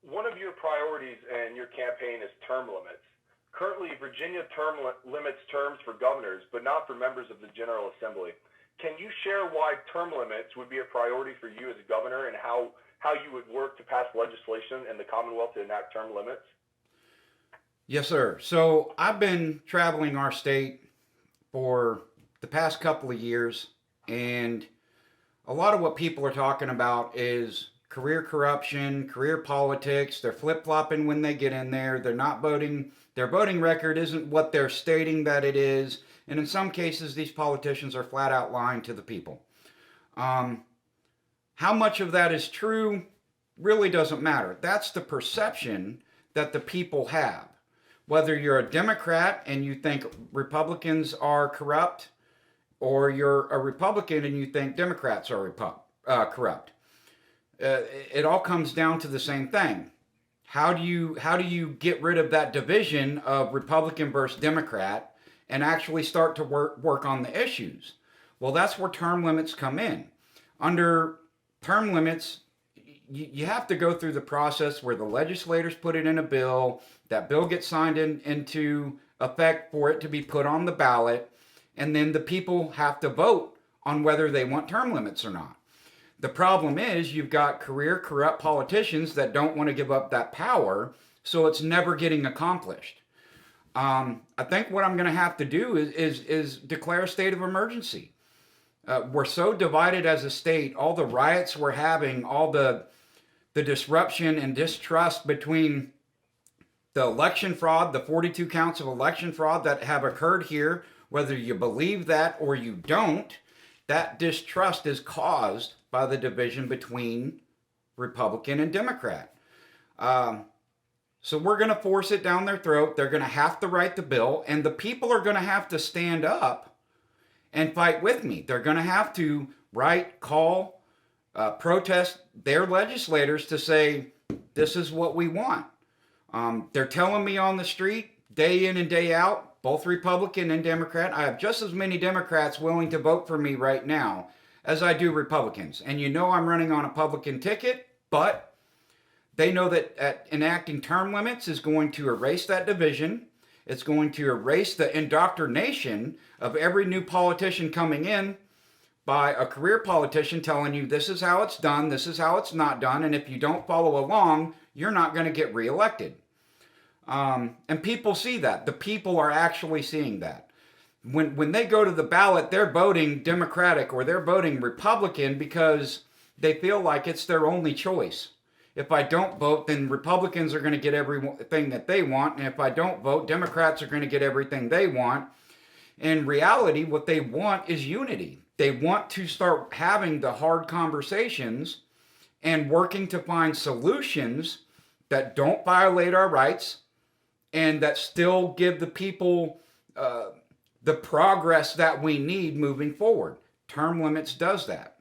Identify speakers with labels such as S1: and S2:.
S1: One of your priorities in your campaign is term limits. Currently, Virginia limits terms for governors, but not for members of the General Assembly. Can you share why term limits would be a priority for you as a governor and how you would work to pass legislation in the Commonwealth to enact term limits?
S2: Yes, sir. So I've been traveling our state for the past couple of years, and a lot of what people are talking about is career corruption, career politics. They're flip flopping when they get in there. They're not voting. Their voting record isn't what they're stating that it is. And in some cases, these politicians are flat out lying to the people. Um, how much of that is true really doesn't matter. That's the perception that the people have. Whether you're a Democrat and you think Republicans are corrupt, or you're a Republican and you think Democrats are corrupt. It all comes down to the same thing. How do you get rid of that division of Republican versus Democrat and actually start to work on the issues? Well, that's where term limits come in. Under term limits, you have to go through the process where the legislators put it in a bill. That bill gets signed into effect for it to be put on the ballot, and then the people have to vote on whether they want term limits or not. The problem is you've got career corrupt politicians that don't want to give up that power, so it's never getting accomplished. I think what I'm going to have to do is declare a state of emergency. We're so divided as a state. All the riots we're having, all the disruption and distrust between the election fraud, the 42 counts of election fraud that have occurred here, whether you believe that or you don't, that distrust is caused by the division between Republican and Democrat. So we're going to force it down their throat. They're going to have to write the bill, and the people are going to have to stand up and fight with me. They're going to have to call, protest their legislators to say, this is what we want. They're telling me on the street, day in and day out, both Republican and Democrat, I have just as many Democrats willing to vote for me right now as I do Republicans. And you know I'm running on a Republican ticket, but they know that enacting term limits is going to erase that division. It's going to erase the indoctrination of every new politician coming in by a career politician telling you this is how it's done, this is how it's not done, and if you don't follow along, you're not going to get reelected. And people see that. The people are actually seeing that. When they go to the ballot, they're voting Democratic or they're voting Republican because they feel like it's their only choice. If I don't vote, then Republicans are going to get everything that they want. And if I don't vote, Democrats are going to get everything they want. In reality, what they want is unity. They want to start having the hard conversations and working to find solutions that don't violate our rights and that still give the people the progress that we need moving forward. Term limits does that.